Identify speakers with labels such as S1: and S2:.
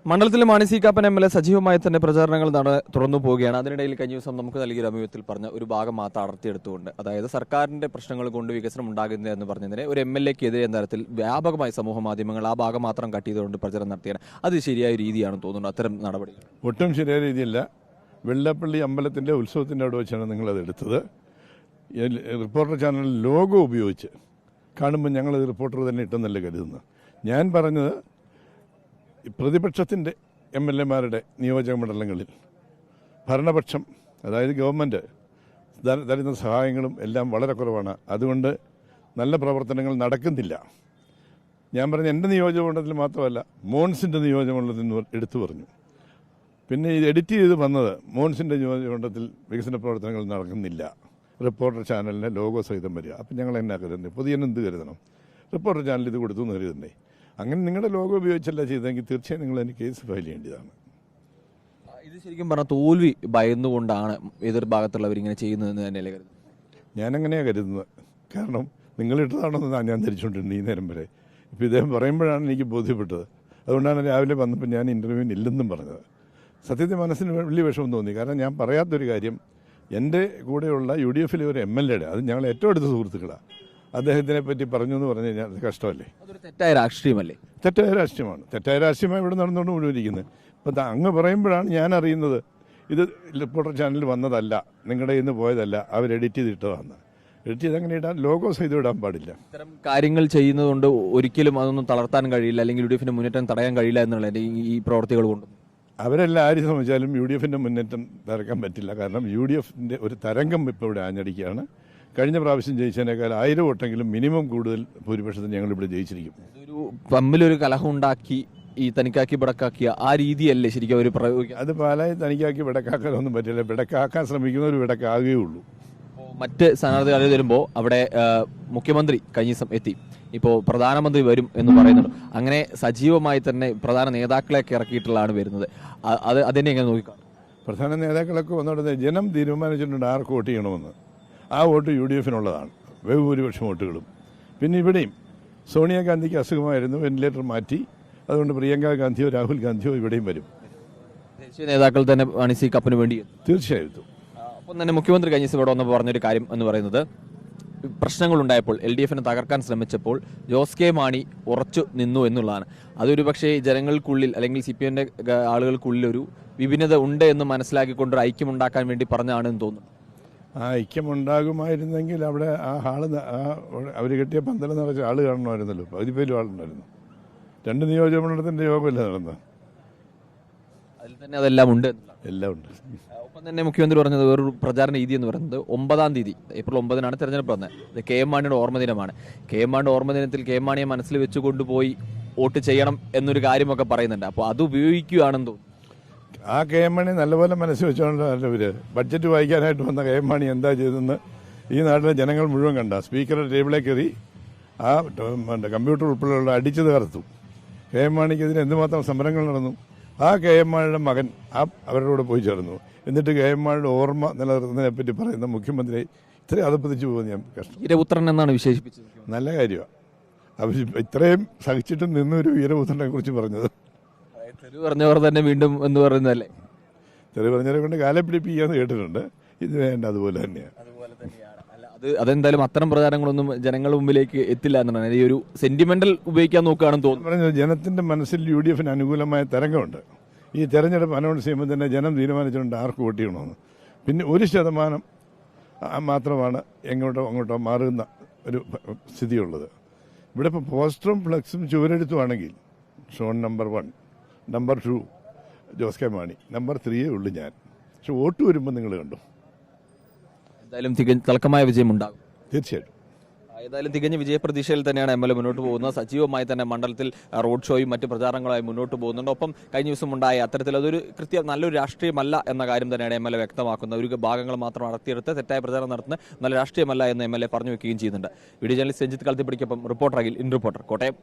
S1: മണ്ഡലത്തിലെ Mani C Kappan MLA സജീവമായി തന്നെ പ്രചാരണങ്ങൾ തുറന്നു പോവുകയാണ്. അതിനിടയിൽ കഴിഞ്ഞ ദിവസം നമുക്ക് നൽകിയ അഭിമുഖത്തിൽ പറഞ്ഞ ഒരു ഭാഗം മാത്രം അടർത്തിയെടുത്തുകൊണ്ട്, അതായത് സർക്കാരിന്റെ പ്രശ്നങ്ങൾ കൊണ്ട് വികസനം ഉണ്ടാകുന്നില്ല എന്ന് പറഞ്ഞതിനെ ഒരു എം.എൽ.എക്കെതിരെ എന്ന തരത്തിൽ വ്യാപകമായി സമൂഹ മാധ്യമങ്ങൾ ആ ഭാഗം മാത്രം കട്ട് ചെയ്തുകൊണ്ട് പ്രചരണം നടത്തിയാണ്. അത് ശരിയായ രീതിയാണെന്ന് തോന്നുന്നു. അത്തരം നടപടി
S2: ഒട്ടും ശരിയായ രീതിയല്ല. വെള്ളപ്പള്ളി അമ്പലത്തിന്റെ ഉത്സവത്തിന്റെ അവിടെ വെച്ചാണ് നിങ്ങളത് എടുത്തത്. റിപ്പോർട്ടർ ചാനൽ ലോഗോ ഉപയോഗിച്ച് കാണുമ്പോൾ ഞങ്ങളത് റിപ്പോർട്ടർ തന്നെ ഇട്ടെന്നല്ലേ കരുതുന്നത്. ഞാൻ പറഞ്ഞത് പ്രതിപക്ഷത്തിൻ്റെ എം.എൽ.എമാരുടെ നിയോജക മണ്ഡലങ്ങളിൽ ഭരണപക്ഷം, അതായത് ഗവൺമെൻറ് തരുന്ന സഹായങ്ങളും എല്ലാം വളരെ കുറവാണ്. അതുകൊണ്ട് നല്ല പ്രവർത്തനങ്ങൾ നടക്കുന്നില്ല. ഞാൻ പറഞ്ഞ എൻ്റെ നിയോജക മണ്ഡലത്തിൽ മാത്രമല്ല, മോൺസിൻ്റെ നിയോജക മണ്ഡലത്തിൽ എടുത്തു പറഞ്ഞു. പിന്നെ ഇത് എഡിറ്റ് ചെയ്ത് വന്നത് മോൺസിൻ്റെ നിയോജക മണ്ഡലത്തിൽ വികസന പ്രവർത്തനങ്ങൾ നടക്കുന്നില്ല. റിപ്പോർട്ടർ ചാനലിൻ്റെ ലോഗോ സഹിതം വരിക. അപ്പം ഞങ്ങൾ എന്നാ കരുതുന്നത്? പൊതുജനെന്ത് കരുതണം? റിപ്പോർട്ടർ ചാനൽ ഇത് കൊടുത്തു എന്ന് കരുതണ്ടേ? അങ്ങനെ നിങ്ങളുടെ ലോഗോ ഉപയോഗിച്ചല്ല ചെയ്തെങ്കിൽ തീർച്ചയായും നിങ്ങൾ അതിന് കേസ് ഫയൽ ചെയ്യേണ്ടതാണ്.
S1: ഇത് ശരിക്കും പറഞ്ഞാൽ തോൽവി ഭയന്നുകൊണ്ടാണ് എതിർഭാഗത്തുള്ളവർ ഇങ്ങനെ ചെയ്യുന്നതെന്ന് തന്നെയല്ലേ കരുതുന്നത്?
S2: ഞാനങ്ങനെയാണ് കരുതുന്നത്. കാരണം നിങ്ങളിട്ടതാണെന്ന് ഞാൻ ധരിച്ചുകൊണ്ടിരുന്നു ഈ നേരം വരെ. ഇപ്പോൾ ഇദ്ദേഹം പറയുമ്പോഴാണ് എനിക്ക് ബോധ്യപ്പെട്ടത്. അതുകൊണ്ടാണ് രാവിലെ വന്നപ്പോൾ ഞാൻ ഇൻ്റർവ്യൂവിന് ഇല്ലെന്നും പറഞ്ഞത്. സത്യത്തിൽ മനസ്സിന് വലിയ വിഷമം തോന്നി. കാരണം ഞാൻ പറയാത്തൊരു കാര്യം, എൻ്റെ കൂടെയുള്ള UDF ഒരു MLA, അത് ഞങ്ങൾ ഏറ്റവും അടുത്ത സുഹൃത്തുക്കളാണ്, അദ്ദേഹത്തിനെ പറ്റി പറഞ്ഞു എന്ന് പറഞ്ഞു കഴിഞ്ഞാൽ അത് കഷ്ടമല്ലേ?
S1: അതൊരു തെറ്റായ രാഷ്ട്രീയമല്ലേ?
S2: തെറ്റായ രാഷ്ട്രീയമാണ്. തെറ്റായ രാഷ്ട്രീയമായി ഇവിടെ നടന്നുകൊണ്ട് മുഴുവനിരിക്കുന്നത്. ഇപ്പം അങ്ങ് പറയുമ്പോഴാണ് ഞാൻ അറിയുന്നത് ഇത് റിപ്പോർട്ടർ ചാനലിൽ വന്നതല്ല, നിങ്ങളുടെ ഇന്ന് പോയതല്ല, അവർ എഡിറ്റ് ചെയ്തിട്ടതാണ്. എഡിറ്റ് ചെയ്ത് അങ്ങനെ ഇടാൻ ലോഗോ സഹിതം ഇടാൻ പാടില്ല.
S1: ഇത്തരം കാര്യങ്ങൾ ചെയ്യുന്നതുകൊണ്ട് ഒരിക്കലും അതൊന്നും തളർത്താൻ കഴിയില്ല, അല്ലെങ്കിൽ UDF മുന്നേറ്റം തടയാൻ കഴിയില്ല എന്നുള്ള ഈ പ്രവർത്തികൾ കൊണ്ട്
S2: അവരെല്ലാം ആര് ശ്രമിച്ചാലും UDF മുന്നേറ്റം തറക്കാൻ പറ്റില്ല. കാരണം UDF ഒരു തരംഗം ഇപ്പോൾ ഇവിടെ ആഞ്ഞടിക്കുകയാണ്. കഴിഞ്ഞ പ്രാവശ്യം ജയിച്ചതിനേക്കാൾ 1000 വോട്ടെങ്കിലും മിനിമം കൂടുതൽ ഭൂരിപക്ഷത്തിന് ഞങ്ങളിവിടെ ജയിച്ചിരിക്കും.
S1: ഒരു തമ്മിലൊരു കലഹം ഉണ്ടാക്കി ഈ തനിക്കാക്കി ബടക്കാക്കിയ ആ രീതിയല്ലേ ശരിക്കും അവർ പ്രയോഗിക്കുക?
S2: അത് പാലായി തനിക്കാക്കി വിടക്കാക്കാനൊന്നും പറ്റില്ല. വിടക്കാക്കാൻ ശ്രമിക്കുന്നവർ വിടക്കാകുകയുള്ളൂ.
S1: മറ്റ് സ്ഥാനാർത്ഥികൾ വരുമ്പോൾ അവിടെ മുഖ്യമന്ത്രി കഴിഞ്ഞ ദിവസം എത്തി, ഇപ്പോൾ പ്രധാനമന്ത്രി വരും എന്ന് പറയുന്നുണ്ട്. അങ്ങനെ സജീവമായി തന്നെ പ്രധാന നേതാക്കളെയൊക്കെ ഇറക്കിയിട്ടുള്ളതാണ് വരുന്നത്. അതിനെ എങ്ങനെ നോക്കിക്കാണും?
S2: പ്രധാന നേതാക്കളൊക്കെ വന്നോടനെ ജനം തീരുമാനിച്ചിട്ടുണ്ട് ആർക്ക് വോട്ട് ചെയ്യണമെന്ന്. ആ വോട്ട് UDF ബഹുഭൂരിപക്ഷം വോട്ടുകളും. പിന്നെ ഇവിടെയും സോണിയാഗാന്ധിക്ക് അസുഖമായിരുന്നു, വെന്റിലേറ്റർ മാറ്റി. അതുകൊണ്ട് പ്രിയങ്ക ഗാന്ധിയോ രാഹുൽ ഗാന്ധിയോ ഇവിടെയും വരും.
S1: ദേശീയ നേതാക്കൾ തന്നെ മാണി സി കാപ്പന് വേണ്ടി
S2: തീർച്ചയായിട്ടും.
S1: അപ്പം തന്നെ മുഖ്യമന്ത്രി കഴിഞ്ഞ ദിവസം ഇവിടെ വന്നപ്പോൾ പറഞ്ഞൊരു കാര്യം എന്ന് പറയുന്നത്, പ്രശ്നങ്ങളുണ്ടായപ്പോൾ LDF തകർക്കാൻ ശ്രമിച്ചപ്പോൾ ജോസ് കെ മാണി ഉറച്ചു നിന്നു എന്നുള്ളതാണ്. അതൊരു പക്ഷേ ജനങ്ങൾക്കുള്ളിൽ അല്ലെങ്കിൽ CPM ആളുകൾക്കുള്ളിൽ ഒരു വിഭിന്നത ഉണ്ട് എന്ന് മനസ്സിലാക്കിക്കൊണ്ട് ഐക്യമുണ്ടാക്കാൻ വേണ്ടി പറഞ്ഞാണെന്ന് തോന്നുന്നു.
S2: ആ ഐക്യമുണ്ടാകുമായിരുന്നെങ്കിൽ അവിടെ ആ ഹാള് അവർ കെട്ടിയ പന്തൽ നിറച്ച ആൾ കാണണമായിരുന്നല്ലോ. പകുതിപ്പേലും ആളുണ്ടായിരുന്നു. 2 നിയോജകമണ്ഡലത്തിൻ്റെ യോഗമല്ല നടന്നത്.
S1: അതിൽ തന്നെ അതെല്ലാം ഉണ്ട്,
S2: എല്ലാം ഉണ്ട്.
S1: ഒപ്പം തന്നെ മുഖ്യമന്ത്രി പറഞ്ഞത് വേറൊരു പ്രചാരണ രീതി എന്ന് പറയുന്നത് 9-ാം തീയതി ഏപ്രിൽ 9-നാണ് തെരഞ്ഞെടുപ്പ് വന്നത്. ഇത് KM മാണിയുടെ ഓർമ്മദിനമാണ്. KM മാണിയുടെ ഓർമ്മദിനത്തിൽ KM മാണിയെ മനസ്സിൽ വെച്ച് കൊണ്ടുപോയി വോട്ട് ചെയ്യണം എന്നൊരു കാര്യമൊക്കെ പറയുന്നുണ്ട്. അപ്പോൾ അത് ഉപയോഗിക്കുകയാണെന്ന് തോന്നുന്നു.
S2: ആ KM മാണി നല്ലപോലെ മനസ്സിൽ വെച്ചുകൊണ്ടല്ലോ ഇവർ ബഡ്ജറ്റ് വായിക്കാനായിട്ട് വന്ന KM മാണി എന്താ ചെയ്തതെന്ന് ഈ നാട്ടിലെ ജനങ്ങൾ മുഴുവൻ കണ്ട. സ്പീക്കറുടെ ടേബിളേ കയറി ആ കമ്പ്യൂട്ടർ ഉൾപ്പെടെയുള്ള അടിച്ചു തകർത്തു. KM മാണിക്കെതിരെ എന്തുമാത്രം സമരങ്ങൾ നടന്നു. ആ KM മാണിയുടെ മകൻ അവരുടെ കൂടെ പോയി ചേർന്നു. എന്നിട്ട് KM മാണിയുടെ ഓർമ്മ നിലനിർത്തുന്നതിനെ പറ്റി പറയുന്ന മുഖ്യമന്ത്രി ഇത്രയും അതപ്പതിച്ചു പോകുന്ന ഞാൻ കഷ്ടം.
S1: വീരപുത്രൻ എന്നാണ് വിശേഷിപ്പിച്ചത്.
S2: നല്ല കാര്യമാണ്. അവർ ഇത്രയും സഹിച്ചിട്ടും നിന്നൊരു വീരപുത്രനെ കുറിച്ച് പറഞ്ഞത്.
S1: തെറി പറഞ്ഞവർ തന്നെ വീണ്ടും എന്ന് പറയുന്നതല്ലേ?
S2: തെറി പറഞ്ഞവരെ കൊണ്ട് കാലെ പിടിപ്പിക്കാന്ന് കേട്ടിട്ടുണ്ട്. ഇത് വേണ്ട അതുപോലെ തന്നെയാണ്.
S1: അതെന്തായാലും അത്തരം പ്രചാരങ്ങളൊന്നും ജനങ്ങളുടെ മുമ്പിലേക്ക് എത്തില്ല എന്നാണ് ഈ ഒരു സെന്റിമെന്റൽ ഉപയോഗിക്കാൻ നോക്കുകയാണെന്ന് തോന്നുന്നു.
S2: ജനത്തിന്റെ മനസ്സിൽ UDF അനുകൂലമായ തരംഗമുണ്ട്. ഈ തെരഞ്ഞെടുപ്പ് അനൗൺസ് ചെയ്യുമ്പോൾ തന്നെ ജനം തീരുമാനിച്ചിട്ടുണ്ട് ആർക്ക് വോട്ട് ചെയ്യണമെന്ന്. പിന്നെ 1% മാത്രമാണ് എങ്ങോട്ടോ അങ്ങോട്ടോ മാറുന്ന ഒരു സ്ഥിതിയുള്ളത്. ഇവിടെ ഇപ്പോൾ പോസ്റ്ററും ഫ്ലക്സും ചുവരെഴുത്തുവാണെങ്കിൽ Shone number 1, number 2 Jose K Mani, number 3 ഉള്ളൂ ഞാൻ. പക്ഷെ വോട്ട് വരുമ്പോൾ നിങ്ങൾ കണ്ടു.
S1: എന്തായാലും തിളക്കമായ വിജയം ഉണ്ടാകും തീർച്ചയായിട്ടും. ഏതായാലും തികഞ്ഞ വിജയപ്രതീക്ഷയിൽ തന്നെയാണ് MLA മുന്നോട്ട് പോകുന്നത്. സജീവമായി തന്നെ മണ്ഡലത്തിൽ റോഡ് ഷോയും മറ്റ് പ്രചാരണങ്ങളായി മുന്നോട്ട് പോകുന്നുണ്ട്. ഒപ്പം കഴിഞ്ഞ ദിവസം ഉണ്ടായ അത്തരത്തിൽ അതൊരു നല്ലൊരു രാഷ്ട്രീയമല്ല എന്ന കാര്യം തന്നെയാണ് MLA വ്യക്തമാക്കുന്നത്. ഒരു ഭാഗങ്ങൾ മാത്രം നടത്തിയെടുത്ത് തെറ്റായ പ്രചാരണം നടത്തുന്ന നല്ല രാഷ്ട്രീയമല്ല എന്ന് MLA പറഞ്ഞു വെക്കുകയും ചെയ്യുന്നുണ്ട്. വീഡിയോ ജേർണലിസ്റ്റ് രഞ്ജിത്ത് കളത്തിപ്പിടിക്കൊപ്പം reporter Akhil, in reporter, Kottayam.